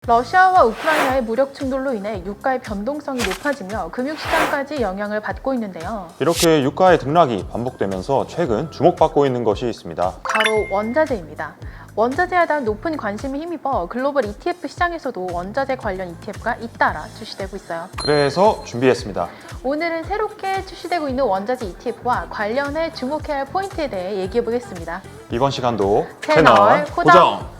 러시아와 우크라이나의 무력 충돌로 인해 유가의 변동성이 높아지며 금융시장까지 영향을 받고 있는데요. 이렇게 유가의 등락이 반복되면서 최근 주목받고 있는 것이 있습니다. 바로 원자재입니다. 원자재에 대한 높은 관심이 힘입어 글로벌 ETF 시장에서도 원자재 관련 ETF가 잇따라 출시되고 있어요. 그래서 준비했습니다. 오늘은 새롭게 출시되고 있는 원자재 ETF와 관련해 주목해야 할 포인트에 대해 얘기해 보겠습니다. 이번 시간도 채널 고정!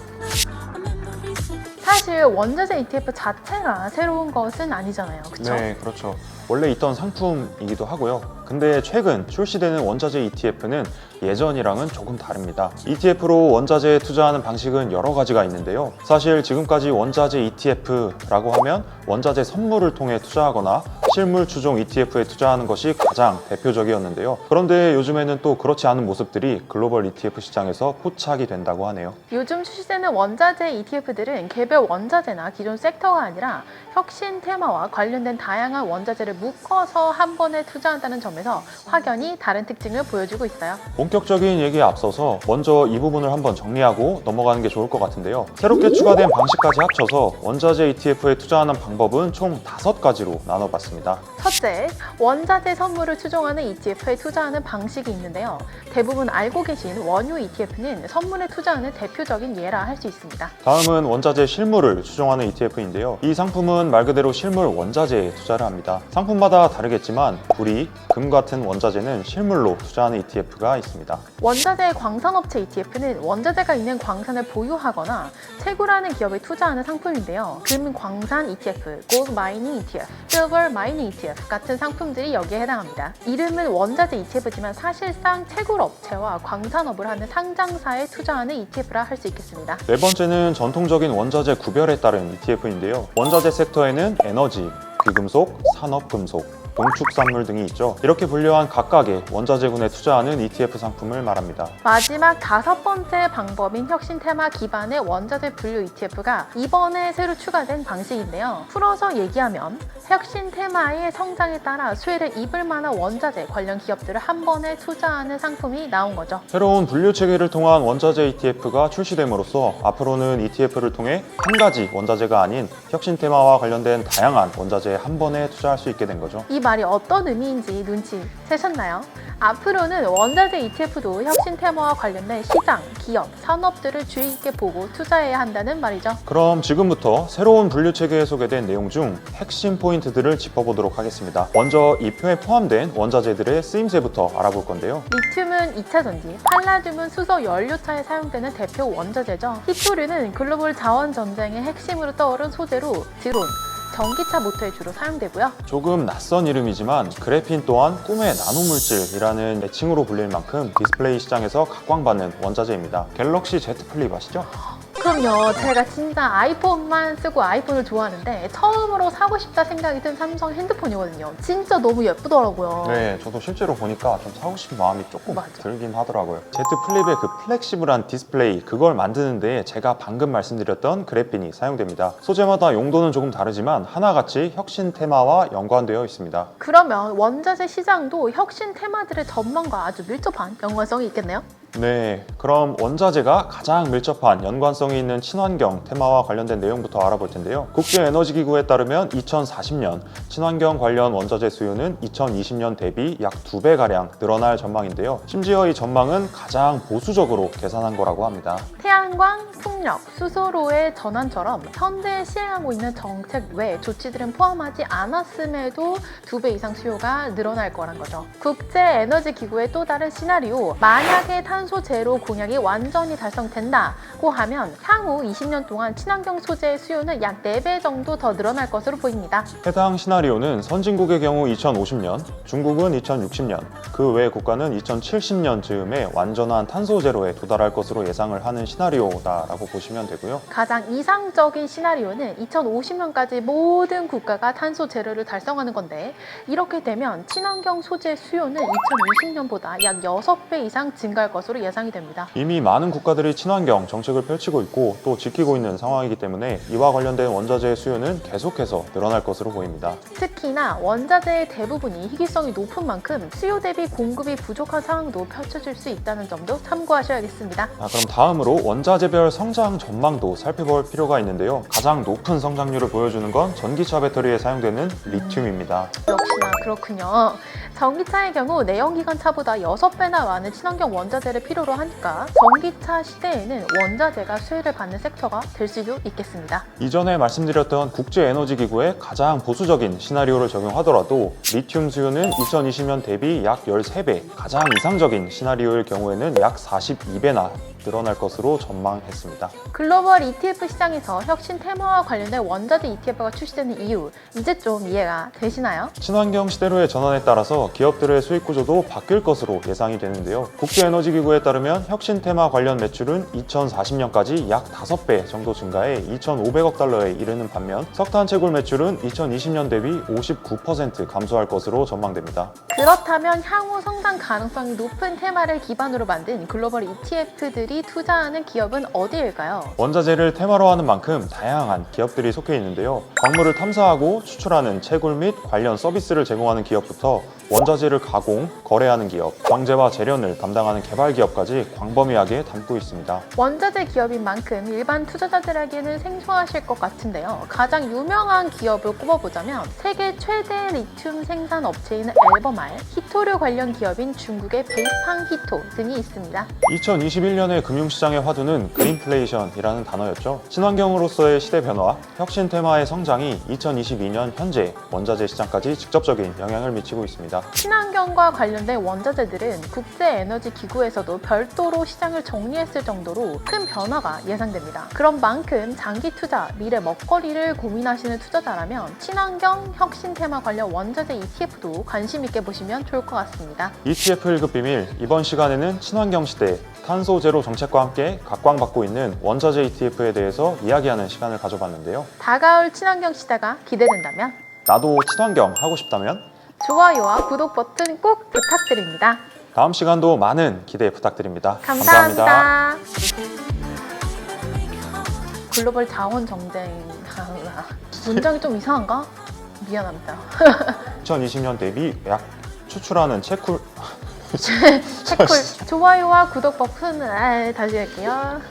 사실 원자재 ETF 자체가 새로운 것은 아니잖아요. 그렇죠? 네, 그렇죠. 원래 있던 상품이기도 하고요. 근데 최근 출시되는 원자재 ETF는 예전이랑은 조금 다릅니다. ETF로 원자재에 투자하는 방식은 여러 가지가 있는데요. 사실 지금까지 원자재 ETF라고 하면 원자재 선물을 통해 투자하거나 실물 추종 ETF에 투자하는 것이 가장 대표적이었는데요. 그런데 요즘에는 또 그렇지 않은 모습들이 글로벌 ETF 시장에서 포착이 된다고 하네요. 요즘 출시되는 원자재 ETF들은 개별 원자재나 기존 섹터가 아니라 혁신 테마와 관련된 다양한 원자재를 묶어서 한 번에 투자한다는 점에서 확연히 다른 특징을 보여주고 있어요. 본격적인 얘기에 앞서서 먼저 이 부분을 한번 정리하고 넘어가는 게 좋을 것 같은데요. 새롭게 추가된 방식까지 합쳐서 원자재 ETF에 투자하는 방법은 총 5가지로 나눠봤습니다. 첫째, 원자재 선물을 추종하는 ETF에 투자하는 방식이 있는데요. 대부분 알고 계신 원유 ETF는 선물에 투자하는 대표적인 예라 할 수 있습니다. 다음은 원자재 실물을 추종하는 ETF인데요. 이 상품은 말 그대로 실물 원자재에 투자를 합니다. 상품마다 다르겠지만 구리, 금 같은 원자재는 실물로 투자하는 ETF가 있습니다. 원자재 광산업체 ETF는 원자재가 있는 광산을 보유하거나 채굴하는 기업에 투자하는 상품인데요. 금 광산 ETF, 골드 마이닝 ETF, 실버 마이닝 ETF 같은 상품들이 여기에 해당합니다. 이름은 원자재 ETF지만 사실상 채굴 업체와 광산업을 하는 상장사에 투자하는 ETF라 할 수 있겠습니다. 네 번째는 전통적인 원자재 구별에 따른 ETF인데요. 원자재 섹터에는 에너지, 귀금속, 산업금속, 농축산물 등이 있죠. 이렇게 분류한 각각의 원자재군에 투자하는 ETF 상품을 말합니다. 마지막 5번째 방법인 혁신 테마 기반의 원자재 분류 ETF가 이번에 새로 추가된 방식인데요. 풀어서 얘기하면 혁신 테마의 성장에 따라 수혜를 입을 만한 원자재 관련 기업들을 한 번에 투자하는 상품이 나온 거죠. 새로운 분류 체계를 통한 원자재 ETF가 출시됨으로써 앞으로는 ETF를 통해 한 가지 원자재가 아닌 혁신 테마와 관련된 다양한 원자재에 한 번에 투자할 수 있게 된 거죠. 이 말이 어떤 의미인지 눈치 채셨나요? 앞으로는 원자재 ETF도 혁신 테마와 관련된 시장, 기업, 산업들을 주의 깊게 보고 투자해야 한다는 말이죠. 그럼 지금부터 새로운 분류 체계에 소개된 내용 중 핵심 포인트들을 짚어보도록 하겠습니다. 먼저 이 표에 포함된 원자재들의 쓰임새부터 알아볼 건데요. 리튬은 2차 전지, 팔라듐은 수소 연료차에 사용되는 대표 원자재죠. 히토류는 글로벌 자원 전쟁의 핵심으로 떠오른 소재로 드론, 전기차 모터에 주로 사용되고요. 조금 낯선 이름이지만 그래핀 또한 꿈의 나노물질이라는 애칭으로 불릴 만큼 디스플레이 시장에서 각광받는 원자재입니다. 갤럭시 Z 플립 아시죠? 그럼요. 제가 진짜 아이폰만 쓰고 아이폰을 좋아하는데 처음으로 사고 싶다 생각이 든 삼성 핸드폰이거든요. 진짜 너무 예쁘더라고요. 네, 저도 실제로 보니까 좀 사고 싶은 마음이 조금 맞아. 들긴 하더라고요. Z 플립의 그 플렉시블한 디스플레이, 그걸 만드는데 제가 방금 말씀드렸던 그래핀이 사용됩니다. 소재마다 용도는 조금 다르지만 하나같이 혁신 테마와 연관되어 있습니다. 그러면 원자재 시장도 혁신 테마들의 전망과 아주 밀접한 연관성이 있겠네요? 네, 그럼 원자재가 가장 밀접한 연관성이 있는 친환경 테마와 관련된 내용부터 알아볼 텐데요. 국제에너지기구에 따르면 2040년 친환경 관련 원자재 수요는 2020년 대비 약 2배가량 늘어날 전망인데요. 심지어 이 전망은 가장 보수적으로 계산한 거라고 합니다. 태양광, 풍력, 수소로의 전환처럼 현재 시행하고 있는 정책 외 조치들은 포함하지 않았음에도 2배 이상 수요가 늘어날 거란 거죠. 국제에너지기구의 또 다른 시나리오, 만약에 탄소 제로 공약이 완전히 달성된다고 하면 향후 20년 동안 친환경 소재의 수요는 약 4배 정도 더 늘어날 것으로 보입니다. 해당 시나리오는 선진국의 경우 2050년, 중국은 2060년, 그 외 국가는 2070년 즈음에 완전한 탄소 제로에 도달할 것으로 예상을 하는 시나리오다라고 보시면 되고요. 가장 이상적인 시나리오는 2050년까지 모든 국가가 탄소 제로를 달성하는 건데, 이렇게 되면 친환경 소재 수요는 2020년보다 약 6배 이상 증가할 것으로 것으로 예상이 됩니다. 이미 많은 국가들이 친환경 정책을 펼치고 있고 또 지키고 있는 상황이기 때문에 이와 관련된 원자재의 수요는 계속해서 늘어날 것으로 보입니다. 특히나 원자재의 대부분이 희귀성이 높은 만큼 수요 대비 공급이 부족한 상황도 펼쳐질 수 있다는 점도 참고하셔야겠습니다. 그럼 다음으로 원자재별 성장 전망도 살펴볼 필요가 있는데요. 가장 높은 성장률을 보여주는 건 전기차 배터리에 사용되는 리튬입니다. 역시나 그렇군요. 전기차의 경우 내연기관차보다 6배나 많은 친환경 원자재를 필요로 하니까 전기차 시대에는 원자재가 수혜를 받는 섹터가 될 수도 있겠습니다. 이전에 말씀드렸던 국제에너지기구의 가장 보수적인 시나리오를 적용하더라도 리튬 수요는 2020년 대비 약 13배, 가장 이상적인 시나리오일 경우에는 약 42배나 늘어날 것으로 전망했습니다. 글로벌 ETF 시장에서 혁신 테마와 관련된 원자재 ETF가 출시되는 이유, 이제 좀 이해가 되시나요? 친환경 시대로의 전환에 따라서 기업들의 수익 구조도 바뀔 것으로 예상이 되는데요. 국제에너지기구에 따르면 혁신 테마 관련 매출은 2040년까지 약 5배 정도 증가해 2,500억 달러에 이르는 반면 석탄 채굴 매출은 2020년 대비 59% 감소할 것으로 전망됩니다. 그렇다면 향후 성장 가능성이 높은 테마를 기반으로 만든 글로벌 ETF들이 투자하는 기업은 어디일까요? 원자재를 테마로 하는 만큼 다양한 기업들이 속해 있는데요. 광물을 탐사하고 추출하는 채굴 및 관련 서비스를 제공하는 기업부터 원자재를 가공, 거래하는 기업, 정제와 재련을 담당하는 개발 기업까지 광범위하게 담고 있습니다. 원자재 기업인 만큼 일반 투자자들에게는 생소하실 것 같은데요. 가장 유명한 기업을 꼽아보자면 세계 최대 리튬 생산 업체인 엘버말, 히토류 관련 기업인 중국의 베이팡 히토 등이 있습니다. 2021년의 금융시장의 화두는 그린플레이션이라는 단어였죠. 친환경으로서의 시대 변화, 혁신 테마의 성장이 2022년 현재 원자재 시장까지 직접적인 영향을 미치고 있습니다. 친환경과 관련된 원자재들은 국제에너지기구에서도 별도로 시장을 정리했을 정도로 큰 변화가 예상됩니다. 그런 만큼 장기 투자, 미래 먹거리를 고민하시는 투자자라면 친환경, 혁신 테마 관련 원자재 ETF도 관심 있게 보시면 좋을 것 같습니다. ETF 1급 비밀, 이번 시간에는 친환경 시대, 탄소 제로 정책과 함께 각광받고 있는 원자재 ETF에 대해서 이야기하는 시간을 가져봤는데요. 다가올 친환경 시대가 기대된다면 나도 친환경 하고 싶다면 좋아요와 구독 버튼 꼭 부탁드립니다. 다음 시간도 많은 기대 부탁드립니다. 감사합니다. 글로벌 자원 정쟁 문장이 좀 이상한가? 미안합니다. 2020년 대비 약 추출하는 채굴 채쿨 좋아요와 구독 버튼 다시 할게요.